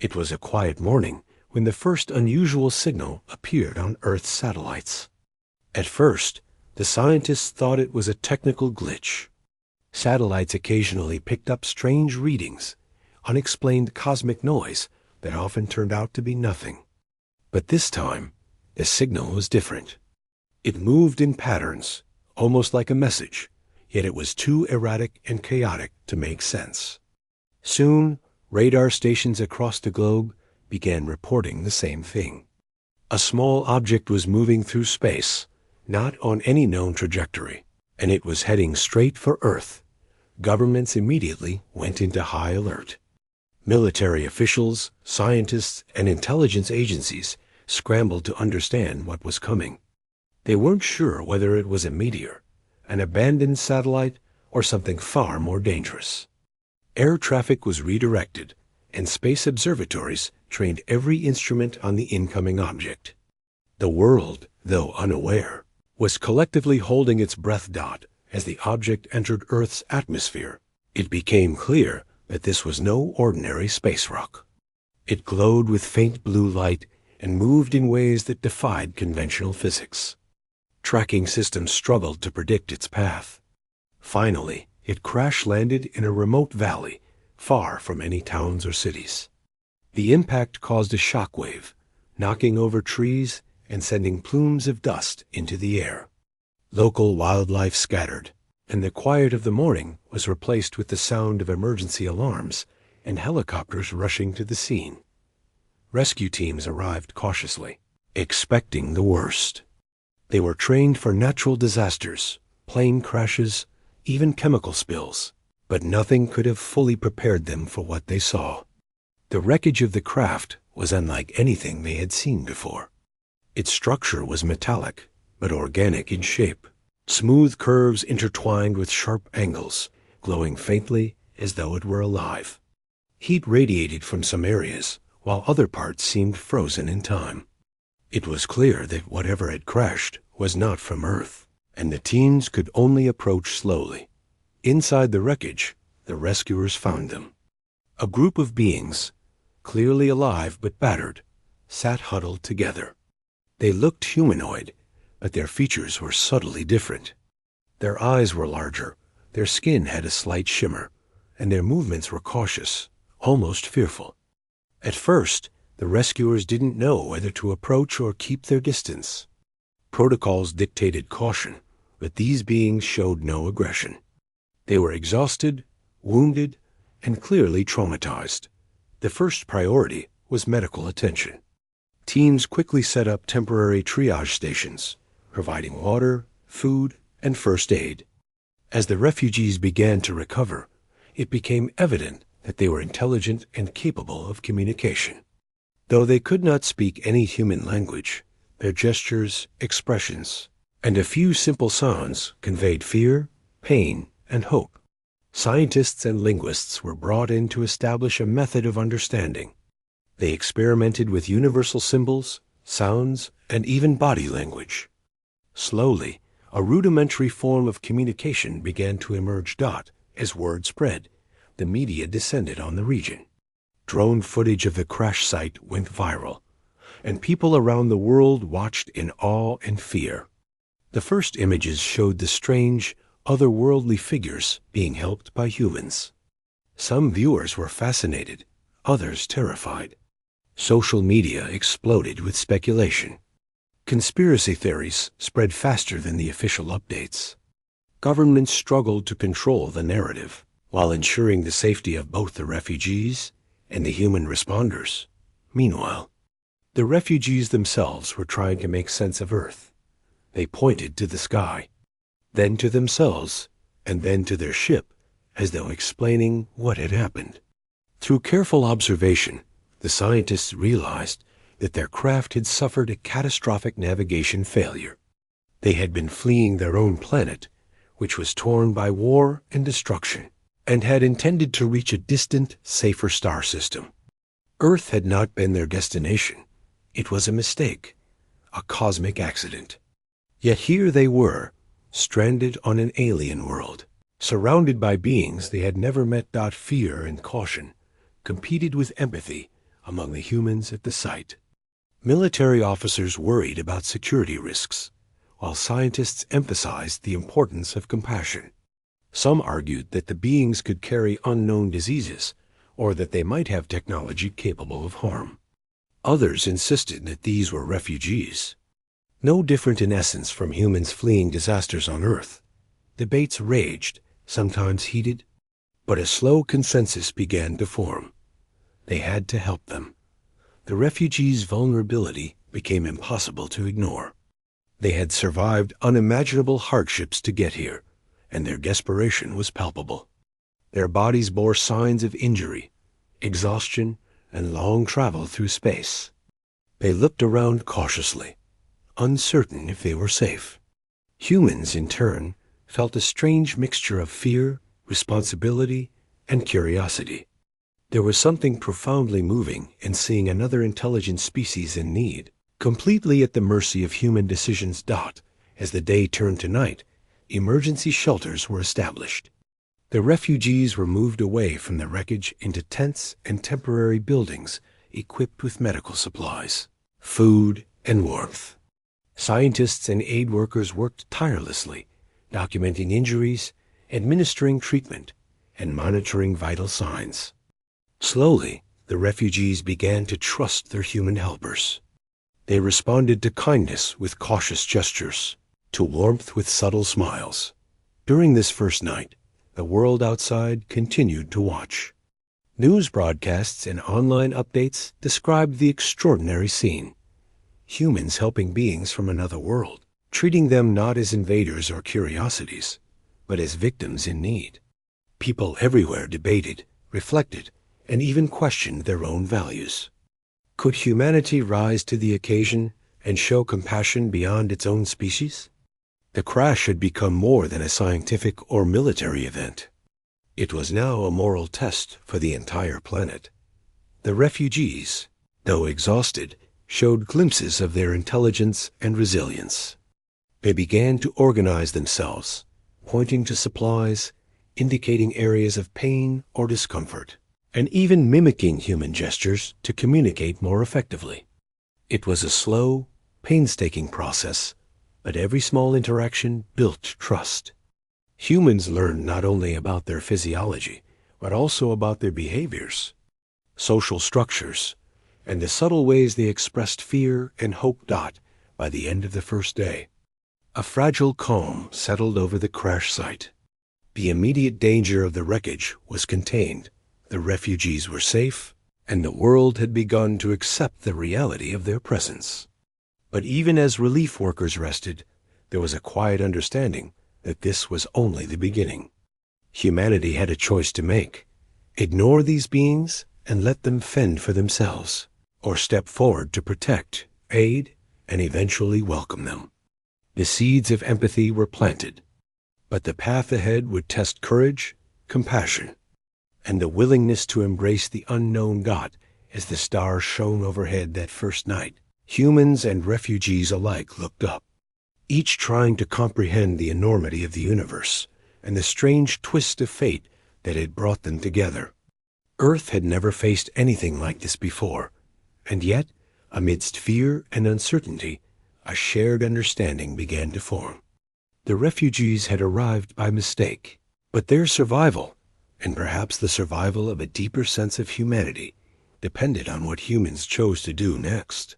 It was a quiet morning when the first unusual signal appeared on Earth's satellites. At first, the scientists thought it was a technical glitch. Satellites occasionally picked up strange readings, unexplained cosmic noise that often turned out to be nothing. But this time, the signal was different. It moved in patterns, almost like a message, yet it was too erratic and chaotic to make sense. Soon, radar stations across the globe began reporting the same thing. A small object was moving through space, not on any known trajectory, and it was heading straight for Earth. Governments immediately went into high alert. Military officials, scientists, and intelligence agencies scrambled to understand what was coming. They weren't sure whether it was a meteor, an abandoned satellite, or something far more dangerous. Air traffic was redirected, and space observatories trained every instrument on the incoming object. The world, though unaware, was collectively holding its breath. As the object entered Earth's atmosphere, it became clear that this was no ordinary space rock. It glowed with faint blue light and moved in ways that defied conventional physics. Tracking systems struggled to predict its path. Finally, it crash-landed in a remote valley, far from any towns or cities. The impact caused a shockwave, knocking over trees and sending plumes of dust into the air. Local wildlife scattered, and the quiet of the morning was replaced with the sound of emergency alarms and helicopters rushing to the scene. Rescue teams arrived cautiously, expecting the worst. They were trained for natural disasters, plane crashes, even chemical spills, but nothing could have fully prepared them for what they saw. The wreckage of the craft was unlike anything they had seen before. Its structure was metallic, but organic in shape. Smooth curves intertwined with sharp angles, glowing faintly as though it were alive. Heat radiated from some areas, while other parts seemed frozen in time. It was clear that whatever had crashed was not from Earth, and the teams could only approach slowly. Inside the wreckage, the rescuers found them. A group of beings, clearly alive but battered, sat huddled together. They looked humanoid, but their features were subtly different. Their eyes were larger, their skin had a slight shimmer, and their movements were cautious, almost fearful. At first, the rescuers didn't know whether to approach or keep their distance. Protocols dictated caution, but these beings showed no aggression. They were exhausted, wounded, and clearly traumatized. The first priority was medical attention. Teams quickly set up temporary triage stations, providing water, food, and first aid. As the refugees began to recover, it became evident that they were intelligent and capable of communication. Though they could not speak any human language, their gestures, expressions, and a few simple sounds conveyed fear, pain, and hope. Scientists and linguists were brought in to establish a method of understanding. They experimented with universal symbols, sounds, and even body language. Slowly, a rudimentary form of communication began to emerge. As word spread, the media descended on the region. Drone footage of the crash site went viral, and people around the world watched in awe and fear. The first images showed the strange, otherworldly figures being helped by humans. Some viewers were fascinated, others terrified. Social media exploded with speculation. Conspiracy theories spread faster than the official updates. Governments struggled to control the narrative, while ensuring the safety of both the refugees and the human responders. Meanwhile, the refugees themselves were trying to make sense of Earth. They pointed to the sky, then to themselves, and then to their ship, as though explaining what had happened. Through careful observation, the scientists realized that their craft had suffered a catastrophic navigation failure. They had been fleeing their own planet, which was torn by war and destruction, and had intended to reach a distant, safer star system. Earth had not been their destination. It was a mistake, a cosmic accident. Yet here they were, stranded on an alien world, surrounded by beings they had never met. Fear and caution competed with empathy, among the humans at the site. Military officers worried about security risks, while scientists emphasized the importance of compassion. Some argued that the beings could carry unknown diseases, or that they might have technology capable of harm. Others insisted that these were refugees, no different in essence from humans fleeing disasters on Earth. Debates raged, sometimes heated, but a slow consensus began to form. They had to help them. The refugees' vulnerability became impossible to ignore. They had survived unimaginable hardships to get here, and their desperation was palpable. Their bodies bore signs of injury, exhaustion, and long travel through space. They looked around cautiously, uncertain if they were safe. Humans, in turn, felt a strange mixture of fear, responsibility, and curiosity. There was something profoundly moving in seeing another intelligent species in need, completely at the mercy of human decisions. As the day turned to night, emergency shelters were established. The refugees were moved away from the wreckage into tents and temporary buildings equipped with medical supplies, food, and warmth. Scientists and aid workers worked tirelessly, documenting injuries, administering treatment, and monitoring vital signs. Slowly, the refugees began to trust their human helpers. They responded to kindness with cautious gestures, to warmth with subtle smiles. During this first night, the world outside continued to watch. News broadcasts and online updates described the extraordinary scene. Humans helping beings from another world, treating them not as invaders or curiosities, but as victims in need. People everywhere debated, reflected, and even questioned their own values. Could humanity rise to the occasion and show compassion beyond its own species? The crash had become more than a scientific or military event. It was now a moral test for the entire planet. The refugees, though exhausted, showed glimpses of their intelligence and resilience. They began to organize themselves, pointing to supplies, indicating areas of pain or discomfort, and even mimicking human gestures to communicate more effectively. It was a slow, painstaking process, but every small interaction built trust. Humans learned not only about their physiology, but also about their behaviors, social structures, and the subtle ways they expressed fear and hope. By the end of the first day, a fragile calm settled over the crash site. The immediate danger of the wreckage was contained. The refugees were safe, and the world had begun to accept the reality of their presence. But even as relief workers rested, there was a quiet understanding that this was only the beginning. Humanity had a choice to make: ignore these beings and let them fend for themselves, or step forward to protect, aid, and eventually welcome them. The seeds of empathy were planted, but the path ahead would test courage, compassion, and the willingness to embrace the unknown. As the stars shone overhead that first night, humans and refugees alike looked up, each trying to comprehend the enormity of the universe and the strange twist of fate that had brought them together. Earth had never faced anything like this before, and yet, amidst fear and uncertainty, a shared understanding began to form. The refugees had arrived by mistake, but their survival, and perhaps the survival of a deeper sense of humanity, depended on what humans chose to do next.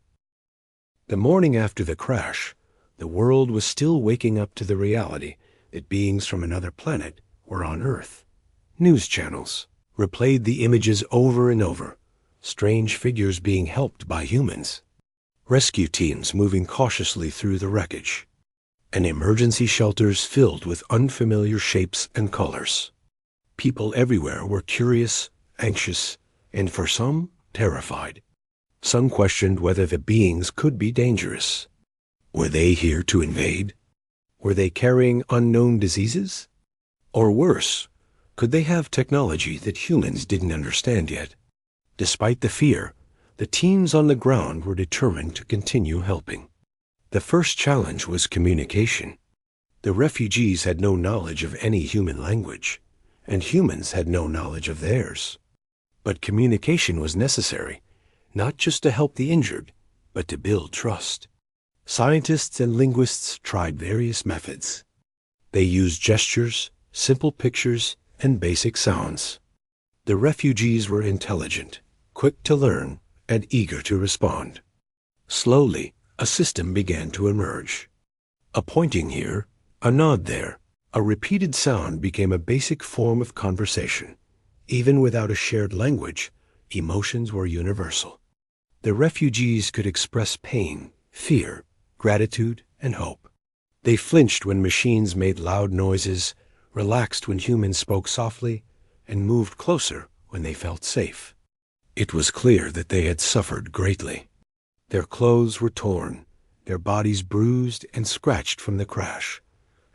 The morning after the crash, the world was still waking up to the reality that beings from another planet were on Earth. News channels replayed the images over and over, strange figures being helped by humans, rescue teams moving cautiously through the wreckage, and emergency shelters filled with unfamiliar shapes and colors. People everywhere were curious, anxious, and for some, terrified. Some questioned whether the beings could be dangerous. Were they here to invade? Were they carrying unknown diseases? Or worse, could they have technology that humans didn't understand yet? Despite the fear, the teams on the ground were determined to continue helping. The first challenge was communication. The refugees had no knowledge of any human language, and humans had no knowledge of theirs. But communication was necessary, not just to help the injured, but to build trust. Scientists and linguists tried various methods. They used gestures, simple pictures, and basic sounds. The refugees were intelligent, quick to learn, and eager to respond. Slowly, a system began to emerge. A pointing here, a nod there, a repeated sound became a basic form of conversation. Even without a shared language, emotions were universal. The refugees could express pain, fear, gratitude, and hope. They flinched when machines made loud noises, relaxed when humans spoke softly, and moved closer when they felt safe. It was clear that they had suffered greatly. Their clothes were torn, their bodies bruised and scratched from the crash,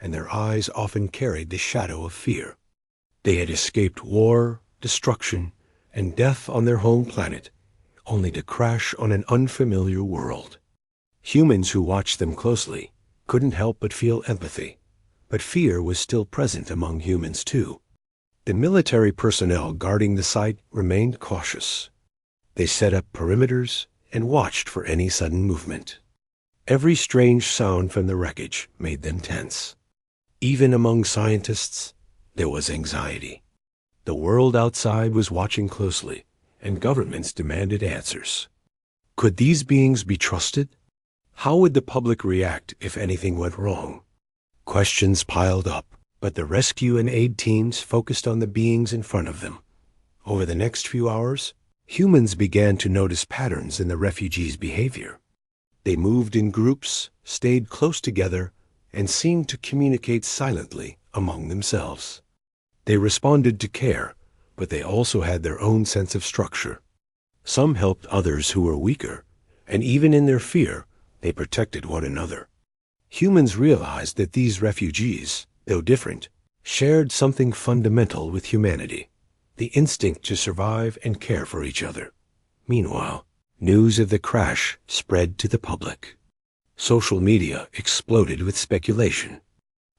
and their eyes often carried the shadow of fear. They had escaped war, destruction, and death on their home planet, only to crash on an unfamiliar world. Humans who watched them closely couldn't help but feel empathy, but fear was still present among humans too. The military personnel guarding the site remained cautious. They set up perimeters and watched for any sudden movement. Every strange sound from the wreckage made them tense. Even among scientists, there was anxiety. The world outside was watching closely, and governments demanded answers. Could these beings be trusted? How would the public react if anything went wrong? Questions piled up, but the rescue and aid teams focused on the beings in front of them. Over the next few hours, humans began to notice patterns in the refugees' behavior. They moved in groups, stayed close together, and seemed to communicate silently among themselves. They responded to care, but they also had their own sense of structure. Some helped others who were weaker, and even in their fear, they protected one another. Humans realized that these refugees, though different, shared something fundamental with humanity: the instinct to survive and care for each other. Meanwhile, news of the crash spread to the public. Social media exploded with speculation.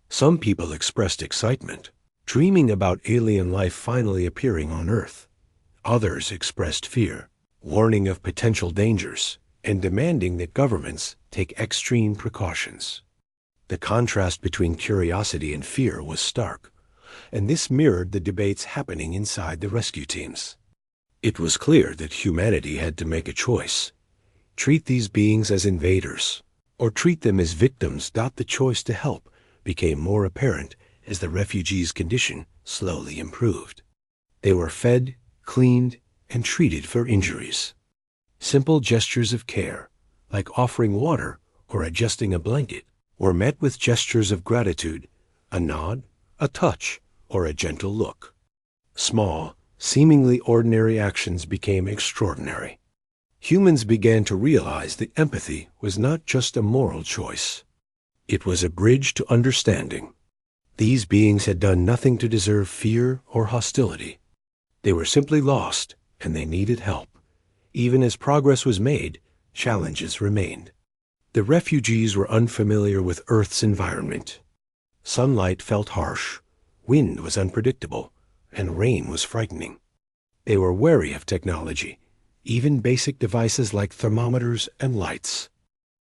Some people expressed excitement, dreaming about alien life finally appearing on Earth. Others expressed fear, warning of potential dangers, and demanding that governments take extreme precautions. The contrast between curiosity and fear was stark, and this mirrored the debates happening inside the rescue teams. It was clear that humanity had to make a choice: treat these beings as invaders, or treat them as victims. The choice to help became more apparent as the refugees' condition slowly improved. They were fed, cleaned, and treated for injuries. Simple gestures of care, like offering water or adjusting a blanket, were met with gestures of gratitude, a nod, a touch, or a gentle look. Small, seemingly ordinary actions became extraordinary. Humans began to realize that empathy was not just a moral choice. It was a bridge to understanding. These beings had done nothing to deserve fear or hostility. They were simply lost, and they needed help. Even as progress was made, challenges remained. The refugees were unfamiliar with Earth's environment. Sunlight felt harsh, wind was unpredictable, and rain was frightening. They were wary of technology, even basic devices like thermometers and lights.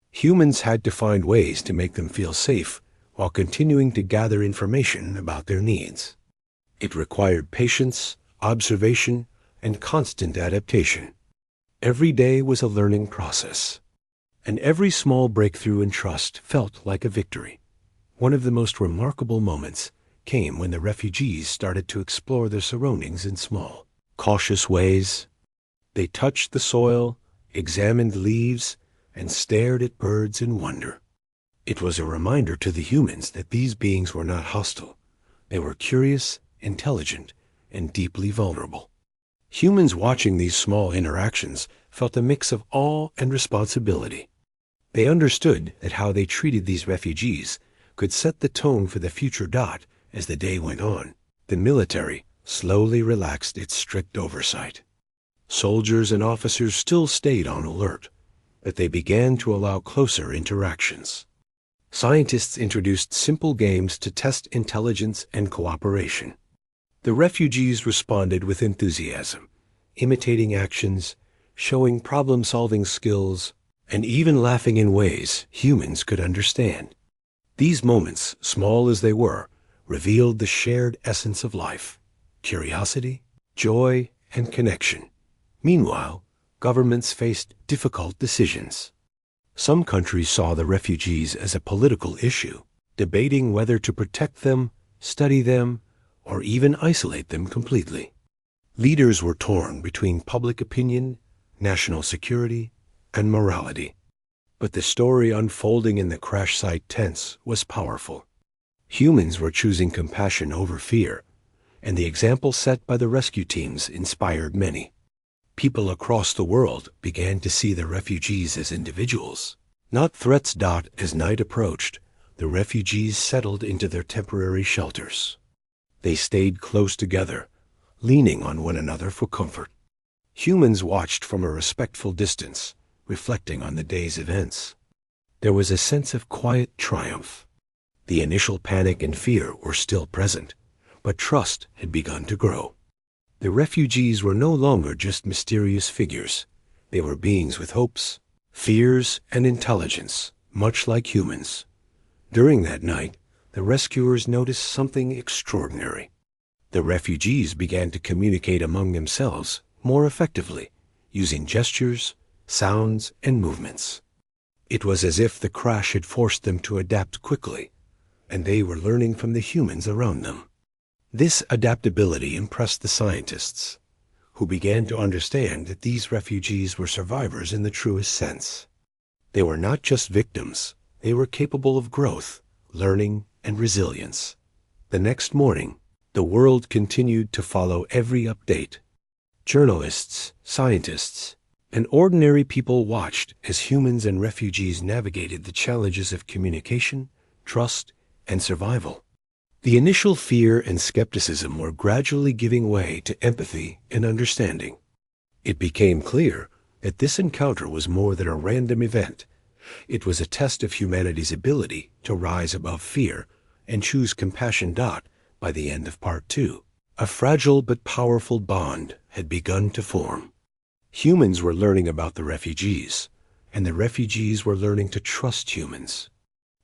Humans had to find ways to make them feel safe while continuing to gather information about their needs. It required patience, observation, and constant adaptation. Every day was a learning process, and every small breakthrough in trust felt like a victory. One of the most remarkable moments came when the refugees started to explore their surroundings in small, cautious ways. They touched the soil, examined leaves, and stared at birds in wonder. It was a reminder to the humans that these beings were not hostile. They were curious, intelligent, and deeply vulnerable. Humans watching these small interactions felt a mix of awe and responsibility. They understood that how they treated these refugees could set the tone for the future. As the day went on, the military slowly relaxed its strict oversight. Soldiers and officers still stayed on alert, but they began to allow closer interactions. Scientists introduced simple games to test intelligence and cooperation. The refugees responded with enthusiasm, imitating actions, showing problem-solving skills, and even laughing in ways humans could understand. These moments, small as they were, revealed the shared essence of life: curiosity, joy, and connection. Meanwhile, governments faced difficult decisions. Some countries saw the refugees as a political issue, debating whether to protect them, study them, or even isolate them completely. Leaders were torn between public opinion, national security, and morality. But the story unfolding in the crash site tents was powerful. Humans were choosing compassion over fear, and the example set by the rescue teams inspired many. People across the world began to see the refugees as individuals, not threats. As night approached, the refugees settled into their temporary shelters. They stayed close together, leaning on one another for comfort. Humans watched from a respectful distance, reflecting on the day's events. There was a sense of quiet triumph. The initial panic and fear were still present, but trust had begun to grow. The refugees were no longer just mysterious figures. They were beings with hopes, fears, and intelligence, much like humans. During that night, the rescuers noticed something extraordinary. The refugees began to communicate among themselves more effectively, using gestures, sounds, and movements. It was as if the crash had forced them to adapt quickly, and they were learning from the humans around them. This adaptability impressed the scientists, who began to understand that these refugees were survivors in the truest sense. They were not just victims, they were capable of growth, learning, and resilience. The next morning, the world continued to follow every update. Journalists, scientists, and ordinary people watched as humans and refugees navigated the challenges of communication, trust, and survival. The initial fear and skepticism were gradually giving way to empathy and understanding. It became clear that this encounter was more than a random event. It was a test of humanity's ability to rise above fear and choose compassion. By the end of Part 2, a fragile but powerful bond had begun to form. Humans were learning about the refugees, and the refugees were learning to trust humans.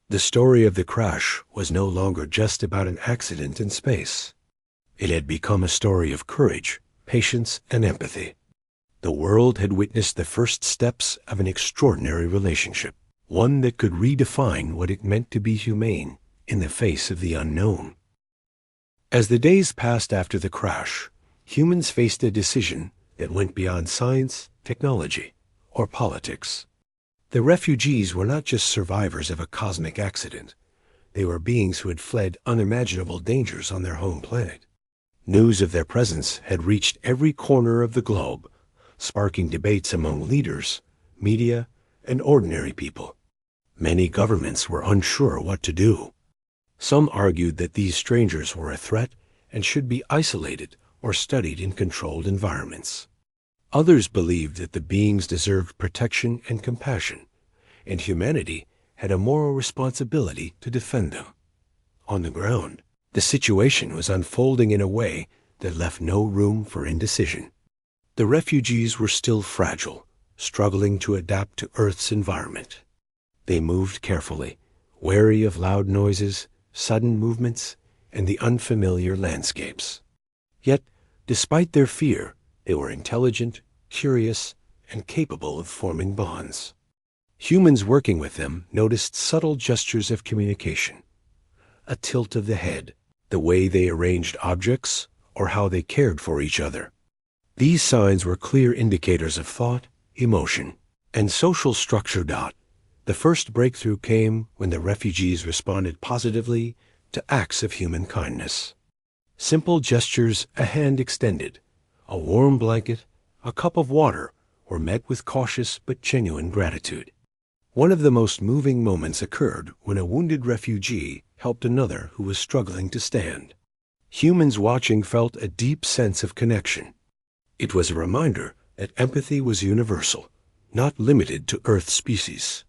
The story of the crash was no longer just about an accident in space. It had become a story of courage, patience, and empathy. The world had witnessed the first steps of an extraordinary relationship, one that could redefine what it meant to be humane in the face of the unknown. As the days passed after the crash, humans faced a decision that went beyond science, technology, or politics. The refugees were not just survivors of a cosmic accident. They were beings who had fled unimaginable dangers on their home planet. News of their presence had reached every corner of the globe, sparking debates among leaders, media, and ordinary people. Many governments were unsure what to do. Some argued that these strangers were a threat and should be isolated or studied in controlled environments. Others believed that the beings deserved protection and compassion, and humanity had a moral responsibility to defend them. On the ground, the situation was unfolding in a way that left no room for indecision. The refugees were still fragile, struggling to adapt to Earth's environment. They moved carefully, wary of loud noises, sudden movements, and the unfamiliar landscapes. Yet, despite their fear, they were intelligent, curious, and capable of forming bonds. Humans working with them noticed subtle gestures of communication: a tilt of the head, the way they arranged objects, or how they cared for each other. These signs were clear indicators of thought, emotion, and social structure. The first breakthrough came when the refugees responded positively to acts of human kindness. Simple gestures, a hand extended, a warm blanket, a cup of water, were met with cautious but genuine gratitude. One of the most moving moments occurred when a wounded refugee helped another who was struggling to stand. Humans watching felt a deep sense of connection. It was a reminder that empathy was universal, not limited to Earth species.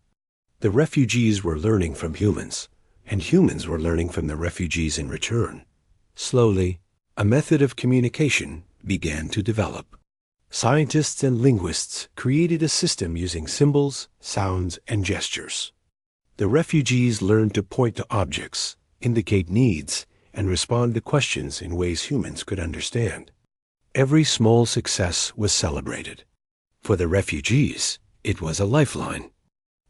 The refugees were learning from humans, and humans were learning from the refugees in return. Slowly, a method of communication began to develop. Scientists and linguists created a system using symbols, sounds, and gestures. The refugees learned to point to objects, indicate needs, and respond to questions in ways humans could understand. Every small success was celebrated. For the refugees, it was a lifeline.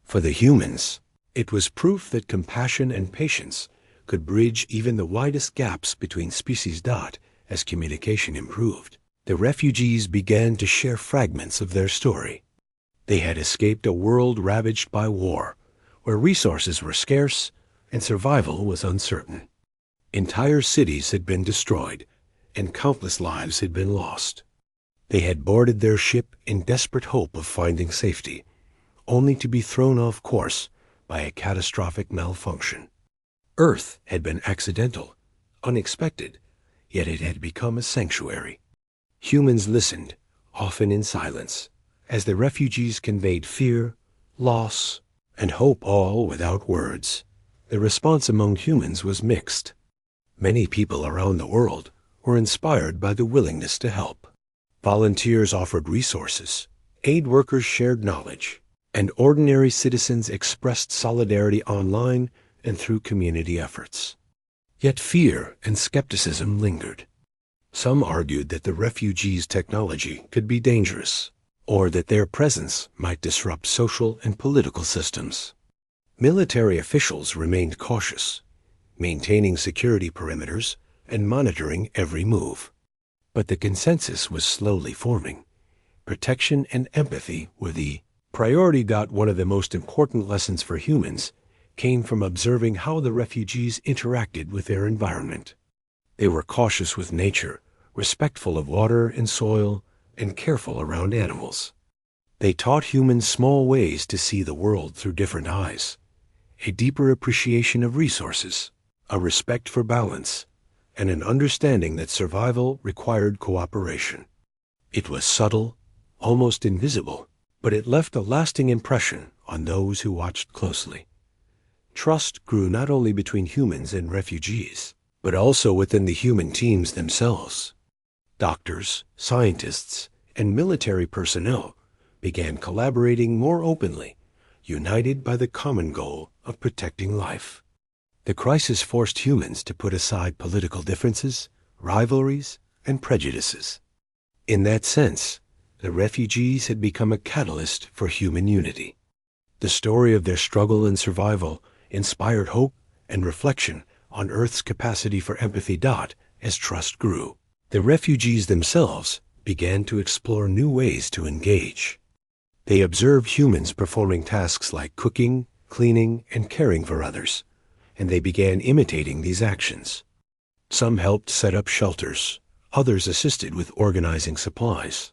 For the humans, it was proof that compassion and patience could bridge even the widest gaps between species. As communication improved, the refugees began to share fragments of their story. They had escaped a world ravaged by war, where resources were scarce and survival was uncertain. Entire cities had been destroyed, and countless lives had been lost. They had boarded their ship in desperate hope of finding safety, only to be thrown off course by a catastrophic malfunction. Earth had been accidental, unexpected, yet it had become a sanctuary. Humans listened, often in silence, as the refugees conveyed fear, loss, and hope, all without words. The response among humans was mixed. Many people around the world were inspired by the willingness to help. Volunteers offered resources, aid workers shared knowledge, and ordinary citizens expressed solidarity online and through community efforts. Yet fear and skepticism lingered. Some argued that the refugees' technology could be dangerous, or that their presence might disrupt social and political systems. Military officials remained cautious, maintaining security perimeters and monitoring every move. But the consensus was slowly forming. Protection and empathy were the priority. One of the most important lessons for humans came from observing how the refugees interacted with their environment. They were cautious with nature, respectful of water and soil, and careful around animals. They taught humans small ways to see the world through different eyes, a deeper appreciation of resources, a respect for balance, and an understanding that survival required cooperation. It was subtle, almost invisible, but it left a lasting impression on those who watched closely. Trust grew not only between humans and refugees, but also within the human teams themselves. Doctors, scientists, and military personnel began collaborating more openly, united by the common goal of protecting life. The crisis forced humans to put aside political differences, rivalries, and prejudices. In that sense, the refugees had become a catalyst for human unity. The story of their struggle and survival inspired hope and reflection on Earth's capacity for empathy. As trust grew, the refugees themselves began to explore new ways to engage. They observed humans performing tasks like cooking, cleaning, and caring for others, and they began imitating these actions. Some helped set up shelters, others assisted with organizing supplies.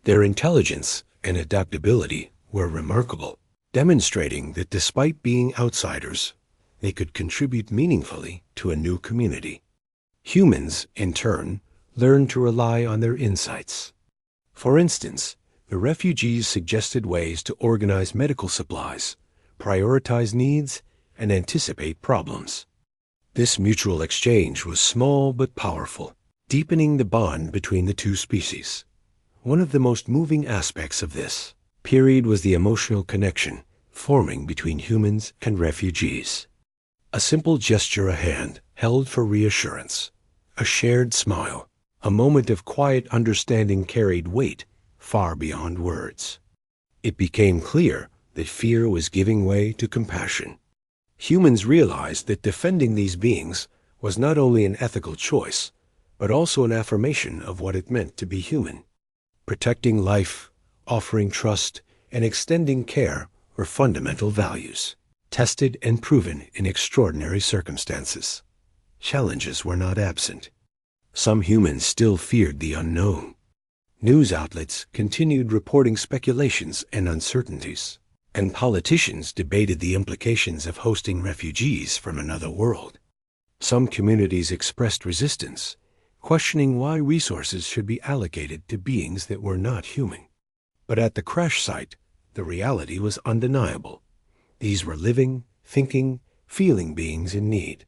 Their intelligence and adaptability were remarkable, demonstrating that despite being outsiders, they could contribute meaningfully to a new community. Humans, in turn, learned to rely on their insights. For instance, the refugees suggested ways to organize medical supplies, prioritize needs, and anticipate problems. This mutual exchange was small but powerful, deepening the bond between the two species. One of the most moving aspects of this period was the emotional connection forming between humans and refugees. A simple gesture, a hand held for reassurance, a shared smile, a moment of quiet understanding carried weight far beyond words. It became clear that fear was giving way to compassion. Humans realized that defending these beings was not only an ethical choice, but also an affirmation of what it meant to be human. Protecting life, offering trust, and extending care were fundamental values, tested and proven in extraordinary circumstances. Challenges were not absent. Some humans still feared the unknown. News outlets continued reporting speculations and uncertainties, and politicians debated the implications of hosting refugees from another world. Some communities expressed resistance, questioning why resources should be allocated to beings that were not human. But at the crash site, the reality was undeniable. These were living, thinking, feeling beings in need.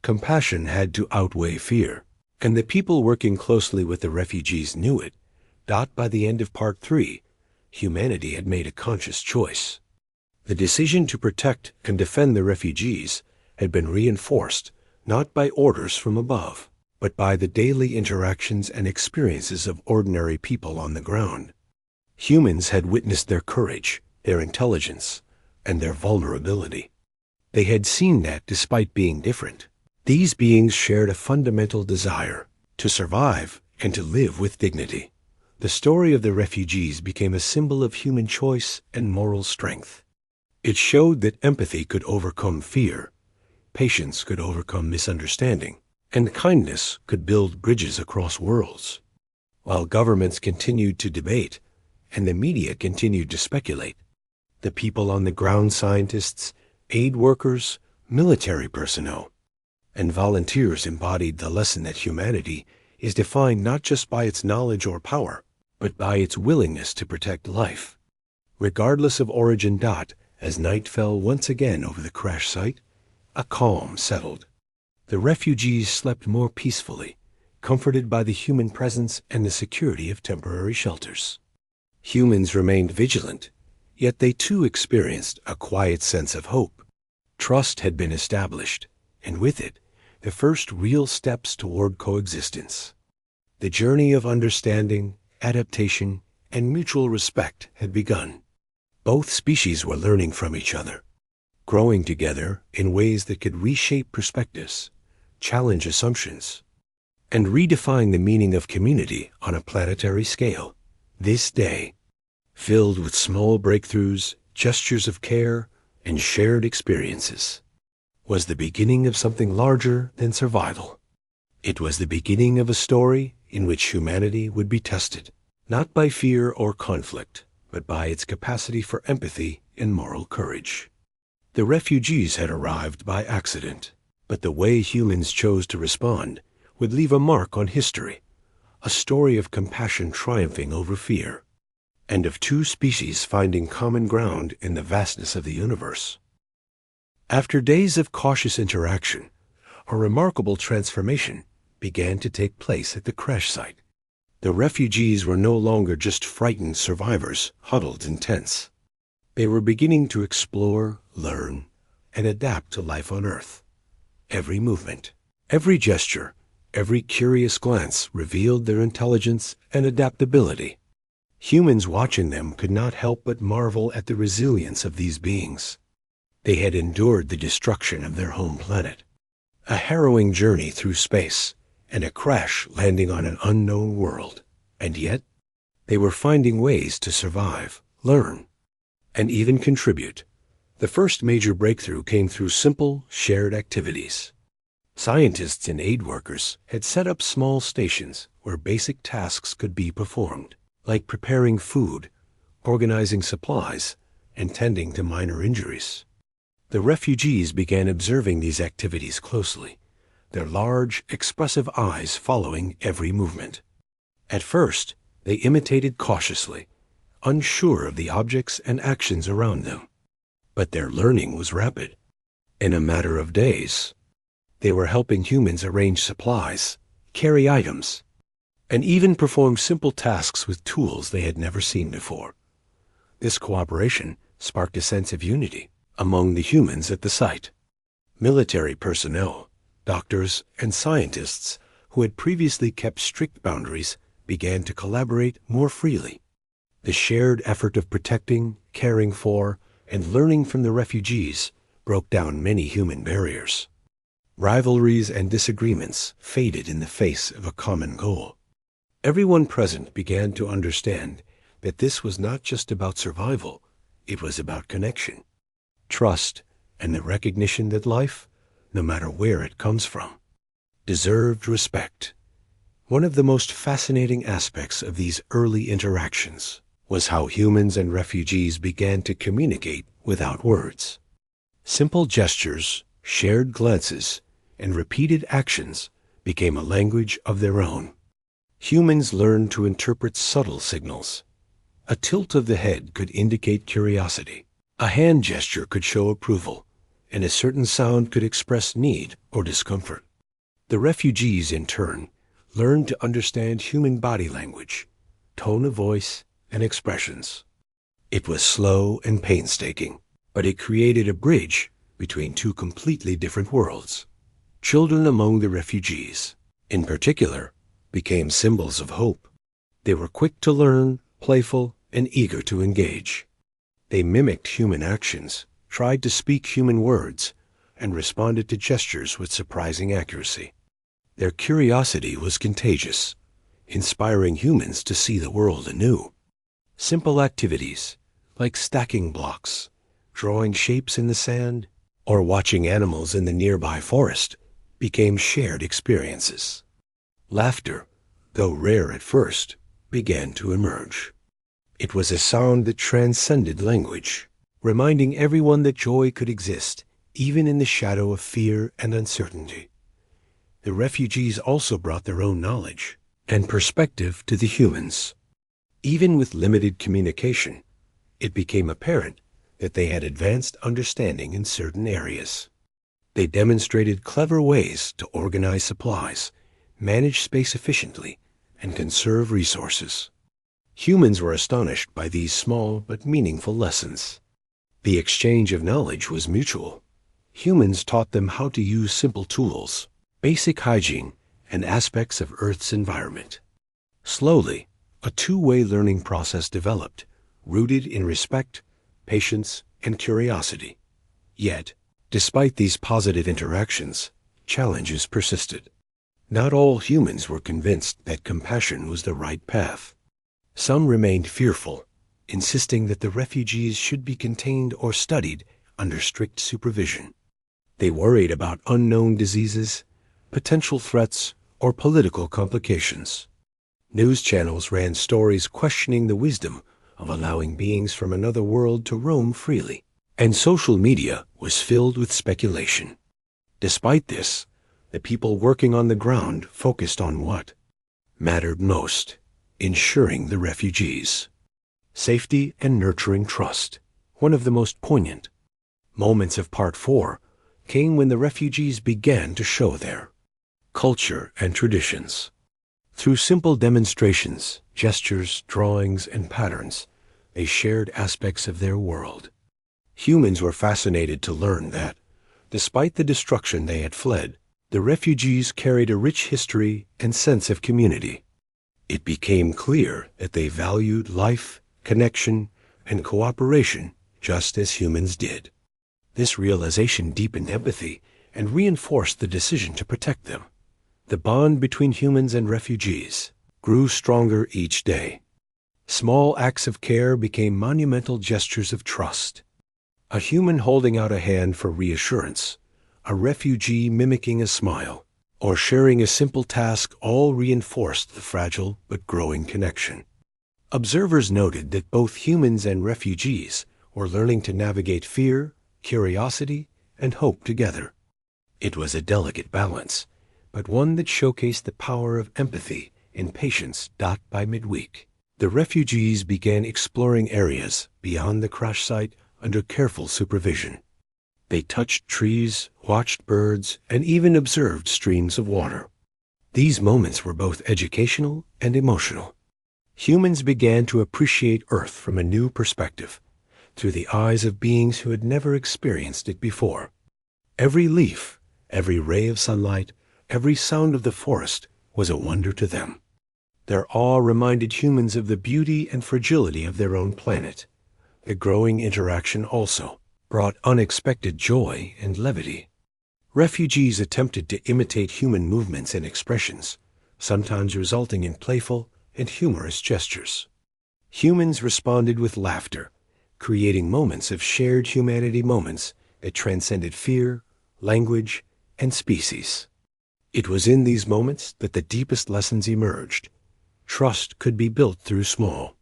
Compassion had to outweigh fear, and the people working closely with the refugees knew it, By the end of Part 3, humanity had made a conscious choice. The decision to protect and defend the refugees had been reinforced not by orders from above, but by the daily interactions and experiences of ordinary people on the ground. Humans had witnessed their courage, their intelligence, and their vulnerability. They had seen that despite being different, these beings shared a fundamental desire to survive and to live with dignity. The story of the refugees became a symbol of human choice and moral strength. It showed that empathy could overcome fear, patience could overcome misunderstanding, and kindness could build bridges across worlds. While governments continued to debate and the media continued to speculate, the people on the ground, scientists, aid workers, military personnel, and volunteers embodied the lesson that humanity is defined not just by its knowledge or power, but by its willingness to protect life. Regardless of origin. As night fell once again over the crash site, a calm settled. The refugees slept more peacefully, comforted by the human presence and the security of temporary shelters. Humans remained vigilant, yet they too experienced a quiet sense of hope. Trust had been established, and with it, the first real steps toward coexistence. The journey of understanding, adaptation, and mutual respect had begun. Both species were learning from each other, growing together in ways that could reshape perspectives, challenge assumptions, and redefine the meaning of community on a planetary scale. This day, filled with small breakthroughs, gestures of care, and shared experiences, was the beginning of something larger than survival. It was the beginning of a story in which humanity would be tested, not by fear or conflict, but by its capacity for empathy and moral courage. The refugees had arrived by accident, but the way humans chose to respond would leave a mark on history, a story of compassion triumphing over fear, and of two species finding common ground in the vastness of the universe. After days of cautious interaction, a remarkable transformation began to take place at the crash site. The refugees were no longer just frightened survivors huddled in tents. They were beginning to explore, learn, and adapt to life on Earth. Every movement, every gesture, every curious glance revealed their intelligence and adaptability. Humans watching them could not help but marvel at the resilience of these beings. They had endured the destruction of their home planet, a harrowing journey through space, and a crash landing on an unknown world. And yet, they were finding ways to survive, learn, and even contribute. The first major breakthrough came through simple, shared activities. Scientists and aid workers had set up small stations where basic tasks could be performed, like preparing food, organizing supplies, and tending to minor injuries. The refugees began observing these activities closely, their large, expressive eyes following every movement. At first, they imitated cautiously, unsure of the objects and actions around them. But their learning was rapid. In a matter of days, they were helping humans arrange supplies, carry items, and even perform simple tasks with tools they had never seen before. This cooperation sparked a sense of unity among the humans at the site. Military personnel, doctors, and scientists who had previously kept strict boundaries began to collaborate more freely. The shared effort of protecting, caring for, and learning from the refugees broke down many human barriers. Rivalries and disagreements faded in the face of a common goal. Everyone present began to understand that this was not just about survival, it was about connection, trust, and the recognition that life, no matter where it comes from, deserved respect. One of the most fascinating aspects of these early interactions was how humans and refugees began to communicate without words. Simple gestures, shared glances, and repeated actions became a language of their own. Humans learned to interpret subtle signals. A tilt of the head could indicate curiosity. A hand gesture could show approval, and a certain sound could express need or discomfort. The refugees, in turn, learned to understand human body language, tone of voice, and expressions. It was slow and painstaking, but it created a bridge between two completely different worlds. Children among the refugees, in particular, became symbols of hope. They were quick to learn, playful, and eager to engage. They mimicked human actions, tried to speak human words, and responded to gestures with surprising accuracy. Their curiosity was contagious, inspiring humans to see the world anew. Simple activities, like stacking blocks, drawing shapes in the sand, or watching animals in the nearby forest, became shared experiences. Laughter, though rare at first, began to emerge. It was a sound that transcended language, reminding everyone that joy could exist, even in the shadow of fear and uncertainty. The refugees also brought their own knowledge and perspective to the humans. Even with limited communication, it became apparent that they had advanced understanding in certain areas. They demonstrated clever ways to organize supplies, manage space efficiently, and conserve resources. Humans were astonished by these small but meaningful lessons. The exchange of knowledge was mutual. Humans taught them how to use simple tools, basic hygiene, and aspects of Earth's environment. Slowly, a two-way learning process developed, rooted in respect, patience, and curiosity. Yet, despite these positive interactions, challenges persisted. Not all humans were convinced that compassion was the right path. Some remained fearful, insisting that the refugees should be contained or studied under strict supervision. They worried about unknown diseases, potential threats, or political complications. News channels ran stories questioning the wisdom of allowing beings from another world to roam freely, and social media was filled with speculation. Despite this, the people working on the ground focused on what mattered most: ensuring the refugees' safety and nurturing trust. One of the most poignant moments of Part 4 came when the refugees began to show their culture and traditions. Through simple demonstrations, gestures, drawings, and patterns, they shared aspects of their world. Humans were fascinated to learn that, despite the destruction they had fled, the refugees carried a rich history and sense of community. It became clear that they valued life, connection, and cooperation just as humans did. This realization deepened empathy and reinforced the decision to protect them. The bond between humans and refugees grew stronger each day. Small acts of care became monumental gestures of trust. A human holding out a hand for reassurance, a refugee mimicking a smile, or sharing a simple task all reinforced the fragile but growing connection. Observers noted that both humans and refugees were learning to navigate fear, curiosity, and hope together. It was a delicate balance, but one that showcased the power of empathy and patience. By midweek, the refugees began exploring areas beyond the crash site under careful supervision. They touched trees, watched birds, and even observed streams of water. These moments were both educational and emotional. Humans began to appreciate Earth from a new perspective, through the eyes of beings who had never experienced it before. Every leaf, every ray of sunlight, every sound of the forest was a wonder to them. Their awe reminded humans of the beauty and fragility of their own planet. The growing interaction also brought unexpected joy and levity. Refugees attempted to imitate human movements and expressions, sometimes resulting in playful and humorous gestures. Humans responded with laughter, creating moments of shared humanity, moments that transcended fear, language, and species. It was in these moments that the deepest lessons emerged. Trust could be built through small,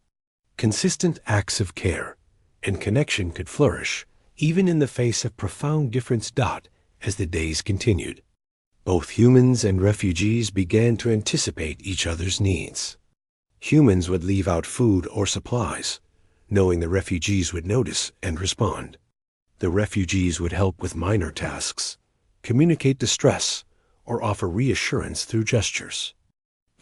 consistent acts of care, and connection could flourish even in the face of profound difference. As the days continued, both humans and refugees began to anticipate each other's needs. Humans would leave out food or supplies, knowing the refugees would notice and respond. The refugees would help with minor tasks, communicate distress, or offer reassurance through gestures.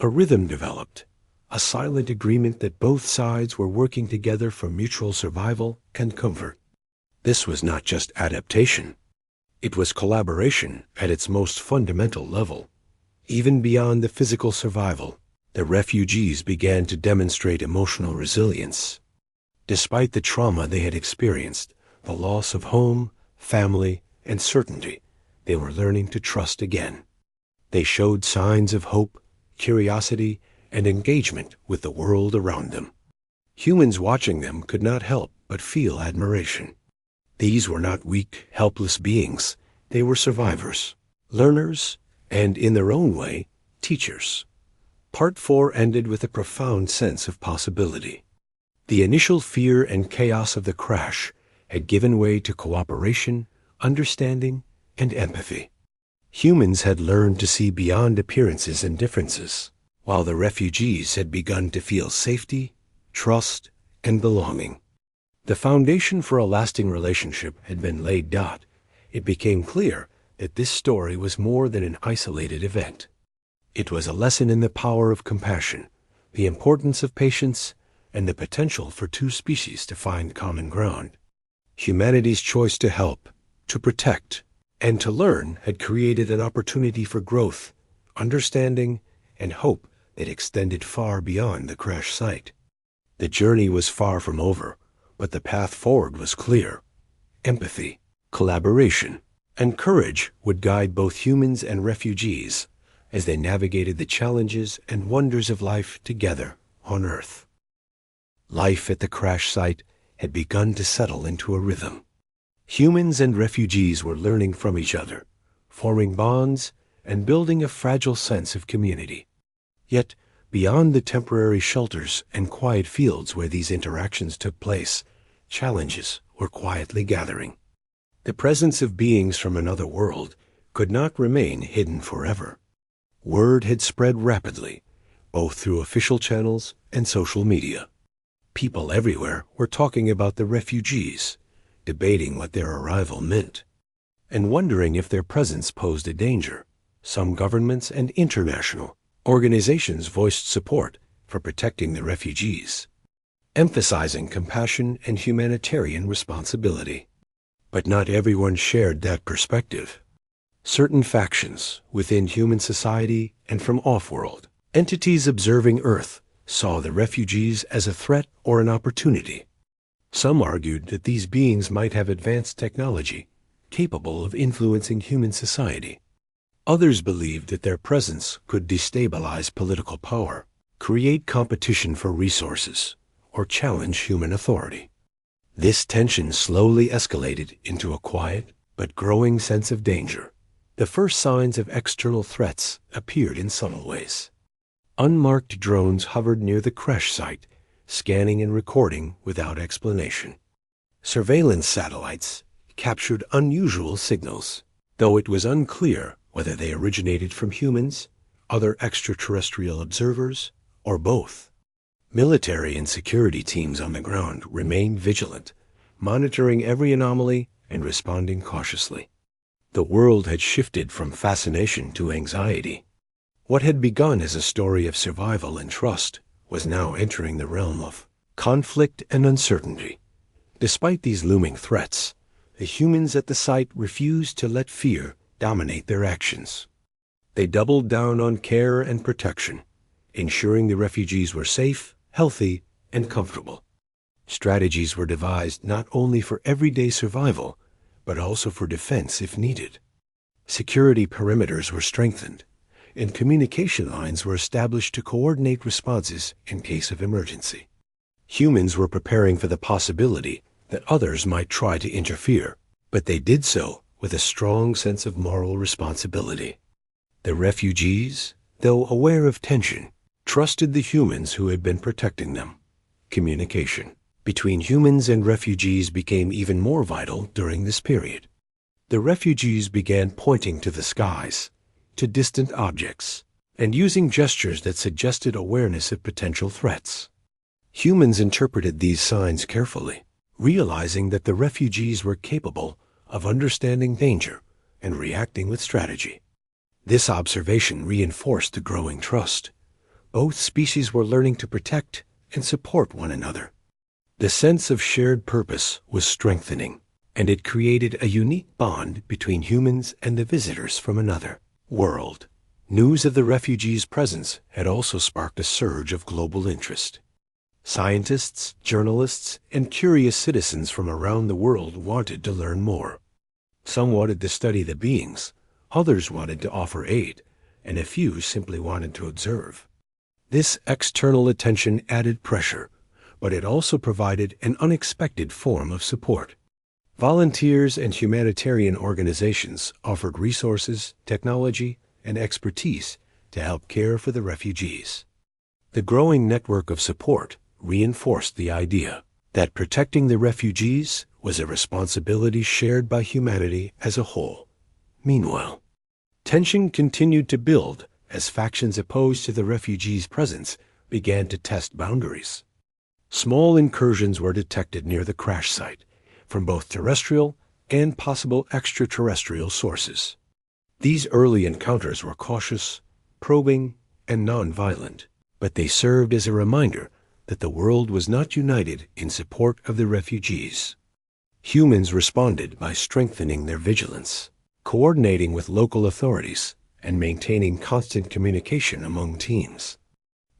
A rhythm developed, a silent agreement that both sides were working together for mutual survival and comfort. This was not just adaptation. It was collaboration at its most fundamental level. Even beyond the physical survival, the refugees began to demonstrate emotional resilience. Despite the trauma they had experienced, the loss of home, family, and certainty, they were learning to trust again. They showed signs of hope, curiosity, and engagement with the world around them. Humans watching them could not help but feel admiration. These were not weak, helpless beings. They were survivors, learners, and in their own way, teachers. Part 4 ended with a profound sense of possibility. The initial fear and chaos of the crash had given way to cooperation, understanding, and empathy. Humans had learned to see beyond appearances and differences, while the refugees had begun to feel safety, trust, and belonging. The foundation for a lasting relationship had been laid. It became clear that this story was more than an isolated event. It was a lesson in the power of compassion, the importance of patience, and the potential for two species to find common ground. Humanity's choice to help, to protect, and to learn had created an opportunity for growth, understanding, and hope that extended far beyond the crash site. The journey was far from over, but the path forward was clear. Empathy, collaboration, and courage would guide both humans and refugees as they navigated the challenges and wonders of life together on Earth. Life at the crash site had begun to settle into a rhythm. Humans and refugees were learning from each other, forming bonds, and building a fragile sense of community. Yet, beyond the temporary shelters and quiet fields where these interactions took place, challenges were quietly gathering. The presence of beings from another world could not remain hidden forever. Word had spread rapidly, both through official channels and social media. People everywhere were talking about the refugees, debating what their arrival meant, and wondering if their presence posed a danger. Some governments and international organizations voiced support for protecting the refugees, emphasizing compassion and humanitarian responsibility. But not everyone shared that perspective. Certain factions within human society and from off-world entities observing Earth saw the refugees as a threat or an opportunity. Some argued that these beings might have advanced technology capable of influencing human society. Others believed that their presence could destabilize political power, create competition for resources, or challenge human authority. This tension slowly escalated into a quiet but growing sense of danger. The first signs of external threats appeared in subtle ways. Unmarked drones hovered near the crash site, scanning and recording without explanation. Surveillance satellites captured unusual signals, though it was unclear whether they originated from humans, other extraterrestrial observers, or both. Military and security teams on the ground remained vigilant, monitoring every anomaly and responding cautiously. The world had shifted from fascination to anxiety. What had begun as a story of survival and trust was now entering the realm of conflict and uncertainty. Despite these looming threats, the humans at the site refused to let fear dominate their actions. They doubled down on care and protection, ensuring the refugees were safe, healthy, and comfortable. Strategies were devised not only for everyday survival, but also for defense if needed. Security perimeters were strengthened, and communication lines were established to coordinate responses in case of emergency. Humans were preparing for the possibility that others might try to interfere, but they did so with a strong sense of moral responsibility. The refugees, though aware of tension, trusted the humans who had been protecting them. Communication between humans and refugees became even more vital during this period. The refugees began pointing to the skies, to distant objects, and using gestures that suggested awareness of potential threats. Humans interpreted these signs carefully, realizing that the refugees were capable of understanding danger and reacting with strategy. This observation reinforced the growing trust. Both species were learning to protect and support one another. The sense of shared purpose was strengthening, and it created a unique bond between humans and the visitors from another world. News of the refugees' presence had also sparked a surge of global interest. Scientists, journalists, and curious citizens from around the world wanted to learn more. Some wanted to study the beings, others wanted to offer aid, and a few simply wanted to observe. This external attention added pressure, but it also provided an unexpected form of support. Volunteers and humanitarian organizations offered resources, technology, and expertise to help care for the refugees. The growing network of support reinforced the idea that protecting the refugees was a responsibility shared by humanity as a whole. Meanwhile, tension continued to build as factions opposed to the refugees' presence began to test boundaries. Small incursions were detected near the crash site from both terrestrial and possible extraterrestrial sources. These early encounters were cautious, probing, and non-violent, but they served as a reminder that the world was not united in support of the refugees. Humans responded by strengthening their vigilance, coordinating with local authorities, and maintaining constant communication among teams.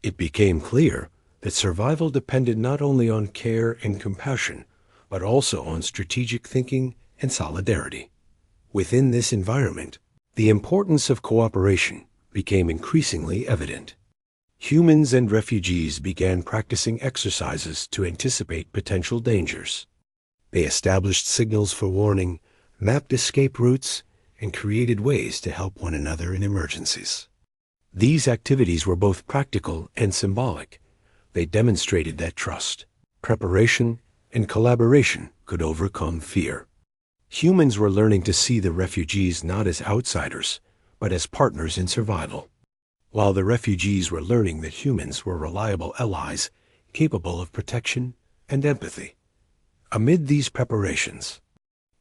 It became clear that survival depended not only on care and compassion, but also on strategic thinking and solidarity. Within this environment, the importance of cooperation became increasingly evident. Humans and refugees began practicing exercises to anticipate potential dangers. They established signals for warning, mapped escape routes, and created ways to help one another in emergencies. These activities were both practical and symbolic. They demonstrated that trust, preparation, and collaboration could overcome fear. Humans were learning to see the refugees not as outsiders, but as partners in survival, while the refugees were learning that humans were reliable allies capable of protection and empathy. Amid these preparations,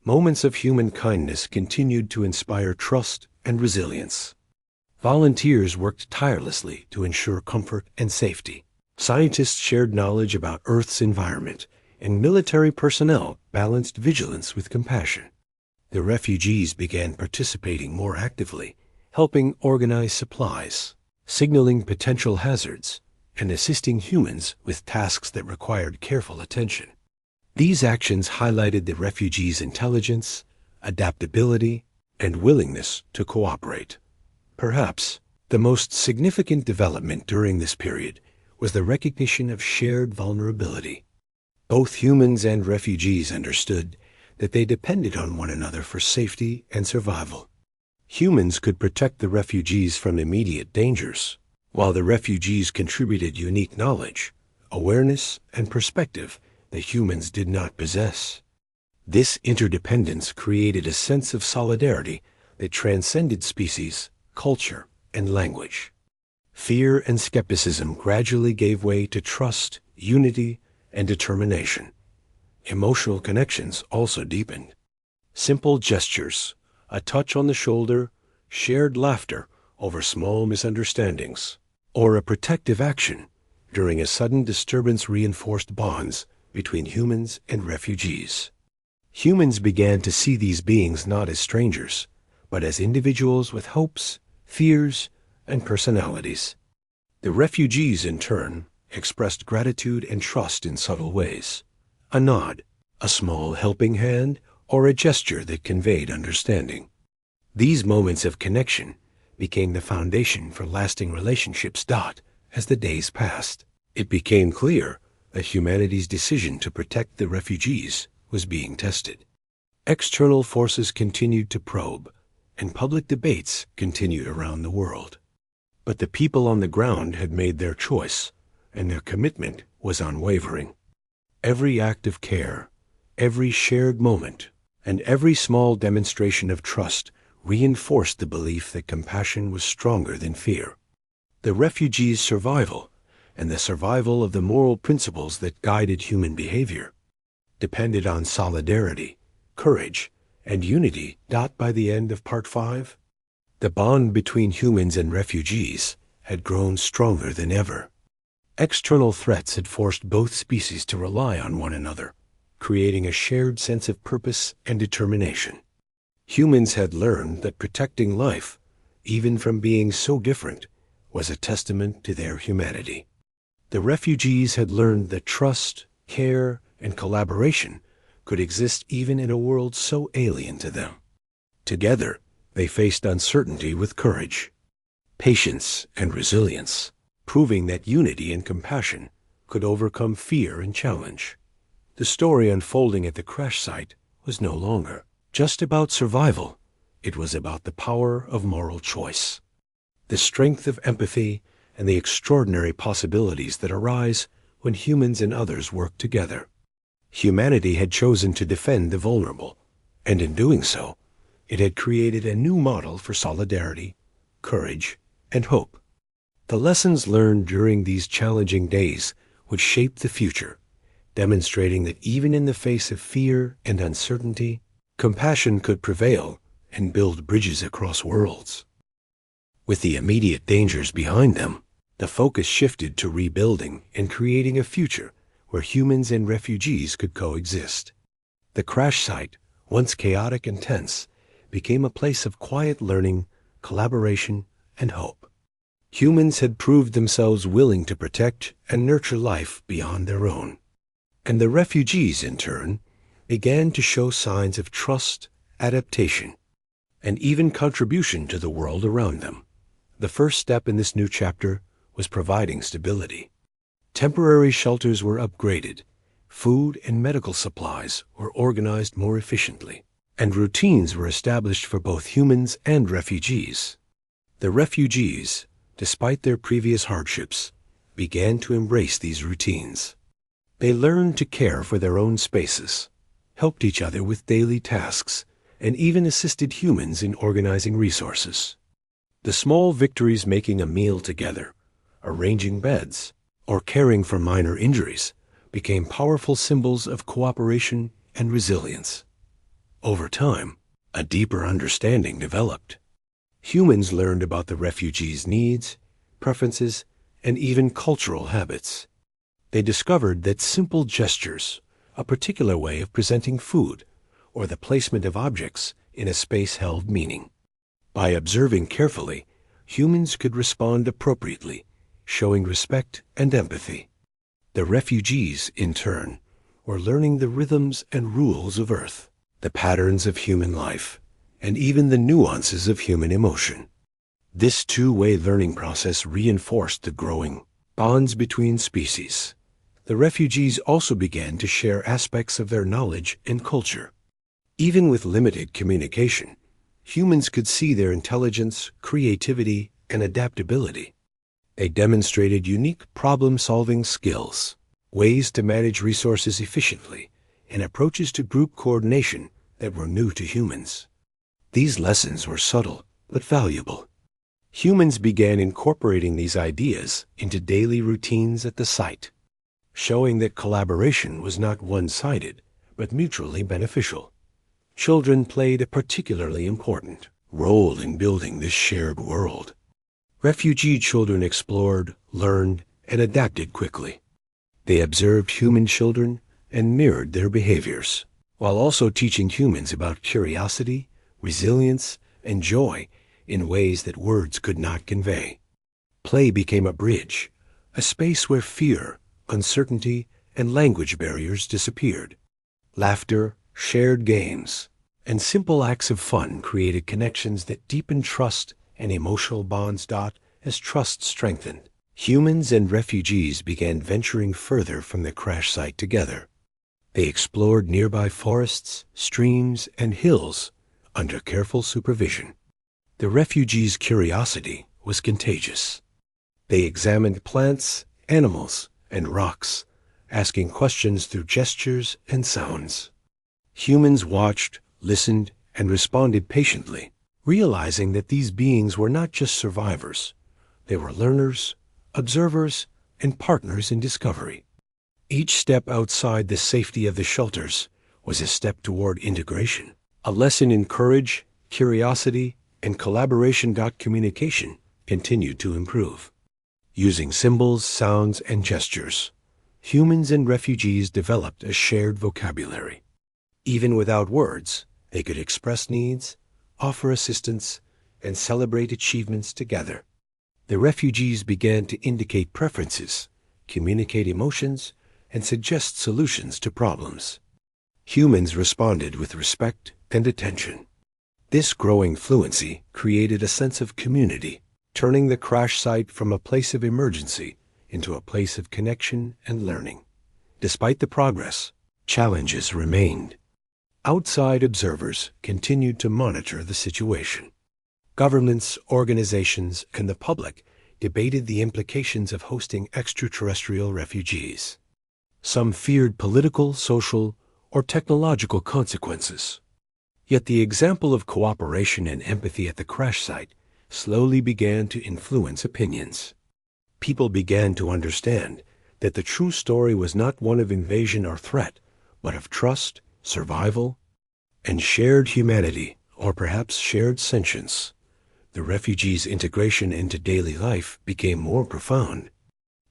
moments of human kindness continued to inspire trust and resilience. Volunteers worked tirelessly to ensure comfort and safety. Scientists shared knowledge about Earth's environment, and military personnel balanced vigilance with compassion. The refugees began participating more actively, helping organize supplies, signaling potential hazards, and assisting humans with tasks that required careful attention. These actions highlighted the refugees' intelligence, adaptability, and willingness to cooperate. Perhaps the most significant development during this period was the recognition of shared vulnerability. Both humans and refugees understood that they depended on one another for safety and survival. Humans could protect the refugees from immediate dangers, while the refugees contributed unique knowledge, awareness, and perspective that humans did not possess. This interdependence created a sense of solidarity that transcended species, culture, and language. Fear and skepticism gradually gave way to trust, unity, and determination. Emotional connections also deepened. Simple gestures, a touch on the shoulder, shared laughter over small misunderstandings, or a protective action during a sudden disturbance reinforced bonds between humans and refugees. Humans began to see these beings not as strangers, but as individuals with hopes, fears, and personalities. The refugees, in turn, expressed gratitude and trust in subtle ways. A nod, a small helping hand, or a gesture that conveyed understanding. These moments of connection became the foundation for lasting relationships. As the days passed, it became clear that humanity's decision to protect the refugees was being tested. External forces continued to probe, and public debates continued around the world. But the people on the ground had made their choice, and their commitment was unwavering. Every act of care, every shared moment, and every small demonstration of trust reinforced the belief that compassion was stronger than fear. The refugees' survival, and the survival of the moral principles that guided human behavior, depended on solidarity, courage, and unity. By the end of Part 5, the bond between humans and refugees had grown stronger than ever. External threats had forced both species to rely on one another, creating a shared sense of purpose and determination. Humans had learned that protecting life, even from being so different, was a testament to their humanity. The refugees had learned that trust, care, and collaboration could exist even in a world so alien to them. Together, they faced uncertainty with courage, patience, and resilience, proving that unity and compassion could overcome fear and challenge. The story unfolding at the crash site was no longer just about survival. It was about the power of moral choice, the strength of empathy, and the extraordinary possibilities that arise when humans and others work together. Humanity had chosen to defend the vulnerable, and in doing so, it had created a new model for solidarity, courage, and hope. The lessons learned during these challenging days would shape the future, demonstrating that even in the face of fear and uncertainty, compassion could prevail and build bridges across worlds. With the immediate dangers behind them, the focus shifted to rebuilding and creating a future where humans and refugees could coexist. The crash site, once chaotic and tense, became a place of quiet learning, collaboration, and hope. Humans had proved themselves willing to protect and nurture life beyond their own. And the refugees, in turn, began to show signs of trust, adaptation, and even contribution to the world around them. The first step in this new chapter was providing stability. Temporary shelters were upgraded, food and medical supplies were organized more efficiently, and routines were established for both humans and refugees. The refugees, despite their previous hardships, began to embrace these routines. They learned to care for their own spaces, helped each other with daily tasks, and even assisted humans in organizing resources. The small victories, making a meal together, arranging beds, or caring for minor injuries, became powerful symbols of cooperation and resilience. Over time, a deeper understanding developed. Humans learned about the refugees' needs, preferences, and even cultural habits. They discovered that simple gestures, a particular way of presenting food, or the placement of objects in a space held meaning. By observing carefully, humans could respond appropriately, showing respect and empathy. The refugees, in turn, were learning the rhythms and rules of Earth, the patterns of human life, and even the nuances of human emotion. This two-way learning process reinforced the growing bonds between species. The refugees also began to share aspects of their knowledge and culture. Even with limited communication, humans could see their intelligence, creativity, and adaptability. They demonstrated unique problem-solving skills, ways to manage resources efficiently, and approaches to group coordination that were new to humans. These lessons were subtle but valuable. Humans began incorporating these ideas into daily routines at the site, showing that collaboration was not one-sided but mutually beneficial. Children played a particularly important role in building this shared world. Refugee children explored, learned, and adapted quickly. They observed human children and mirrored their behaviors, while also teaching humans about curiosity, resilience, and joy in ways that words could not convey. Play became a bridge, a space where fear, uncertainty, and language barriers disappeared. Laughter, shared games, and simple acts of fun created connections that deepened trust and emotional bonds. As trust strengthened, humans and refugees began venturing further from the crash site together. They explored nearby forests, streams, and hills under careful supervision. The refugees' curiosity was contagious. They examined plants, animals, and rocks, asking questions through gestures and sounds. Humans watched, listened, and responded patiently, realizing that these beings were not just survivors. They were learners, observers, and partners in discovery. Each step outside the safety of the shelters was a step toward integration, a lesson in courage, curiosity, and collaboration. Communication continued to improve. Using symbols, sounds, and gestures, humans and refugees developed a shared vocabulary. Even without words, they could express needs, offer assistance, and celebrate achievements together. The refugees began to indicate preferences, communicate emotions, and suggest solutions to problems. Humans responded with respect and attention. This growing fluency created a sense of community, turning the crash site from a place of emergency into a place of connection and learning. Despite the progress, challenges remained. Outside observers continued to monitor the situation. Governments, organizations, and the public debated the implications of hosting extraterrestrial refugees. Some feared political, social, or technological consequences. Yet the example of cooperation and empathy at the crash site slowly began to influence opinions. People began to understand that the true story was not one of invasion or threat, but of trust, survival, and shared humanity, or perhaps shared sentience. The refugees' integration into daily life became more profound.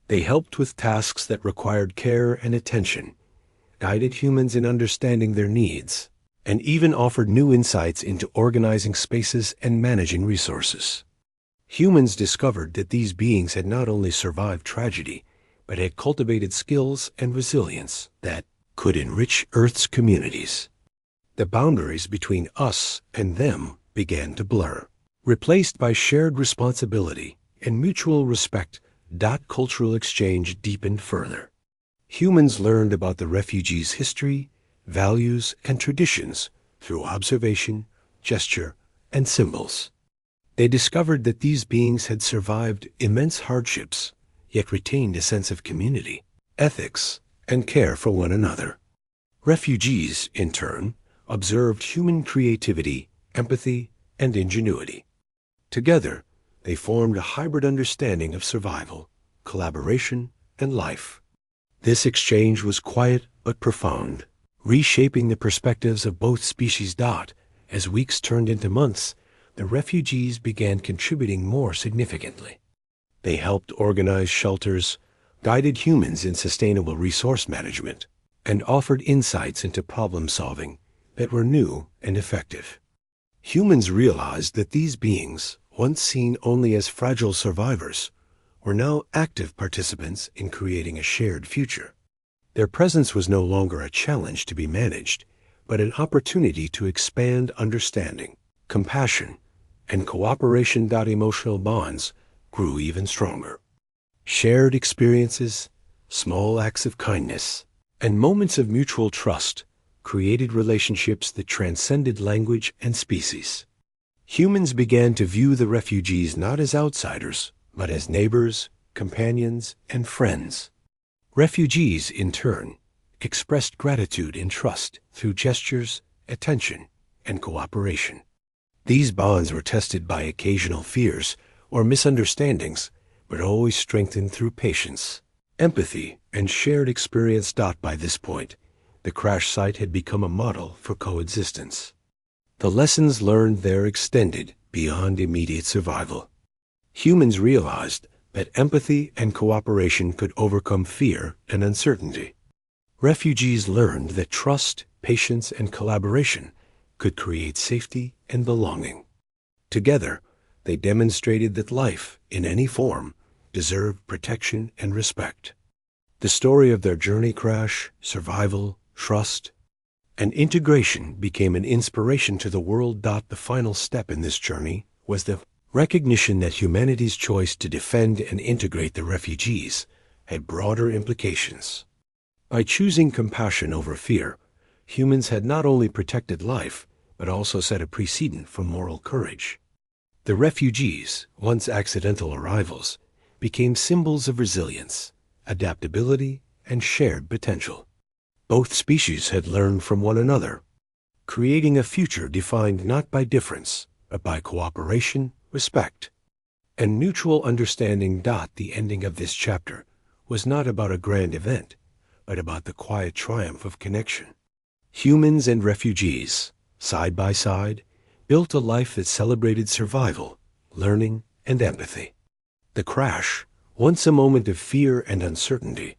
They helped with tasks that required care and attention, guided humans in understanding their needs, and even offered new insights into organizing spaces and managing resources. Humans discovered that these beings had not only survived tragedy, but had cultivated skills and resilience that could enrich Earth's communities. The boundaries between us and them began to blur. Replaced by shared responsibility and mutual respect, cultural exchange deepened further. Humans learned about the refugees' history, values, and traditions through observation, gesture, and symbols. They discovered that these beings had survived immense hardships, yet retained a sense of community, ethics, and care for one another. Refugees, in turn, observed human creativity, empathy, and ingenuity. Together, they formed a hybrid understanding of survival, collaboration, and life. This exchange was quiet but profound, reshaping the perspectives of both species. As weeks turned into months, the refugees began contributing more significantly. They helped organize shelters, guided humans in sustainable resource management, and offered insights into problem solving that were new and effective. Humans realized that these beings, once seen only as fragile survivors, were now active participants in creating a shared future. Their presence was no longer a challenge to be managed, but an opportunity to expand understanding, compassion, and cooperation. Emotional bonds grew even stronger. Shared experiences, small acts of kindness, and moments of mutual trust created relationships that transcended language and species. Humans began to view the refugees not as outsiders, but as neighbors, companions, and friends. Refugees, in turn, expressed gratitude and trust through gestures, attention, and cooperation. These bonds were tested by occasional fears or misunderstandings, but always strengthened through patience, empathy, and shared experience. By this point, the crash site had become a model for coexistence. The lessons learned there extended beyond immediate survival. Humans realized that empathy and cooperation could overcome fear and uncertainty. Refugees learned that trust, patience, and collaboration could create safety and belonging. Together, they demonstrated that life, in any form, deserved protection and respect. The story of their journey, crash, survival, trust, and integration became an inspiration to the world. The final step in this journey was the recognition that humanity's choice to defend and integrate the refugees had broader implications. By choosing compassion over fear, humans had not only protected life, but also set a precedent for moral courage. The refugees, once accidental arrivals, became symbols of resilience, adaptability, and shared potential. Both species had learned from one another, creating a future defined not by difference, but by cooperation, respect, and mutual understanding. The ending of this chapter was not about a grand event, but about the quiet triumph of connection. Humans and refugees, side by side, built a life that celebrated survival, learning, and empathy. The crash, once a moment of fear and uncertainty,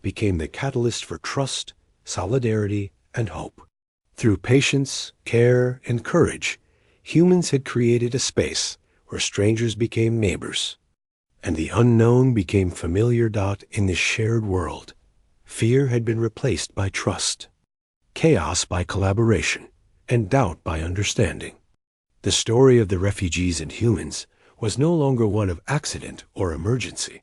became the catalyst for trust, solidarity, and hope. Through patience, care, and courage, humans had created a space where strangers became neighbors, and the unknown became familiar. In this shared world, fear had been replaced by trust, chaos by collaboration, and doubt by understanding. The story of the refugees and humans was no longer one of accident or emergency.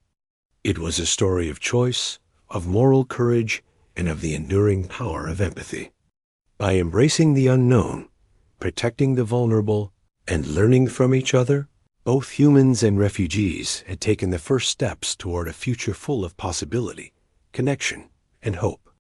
It was a story of choice, of moral courage, and of the enduring power of empathy. By embracing the unknown, protecting the vulnerable, and learning from each other, both humans and refugees had taken the first steps toward a future full of possibility, connection, and hope.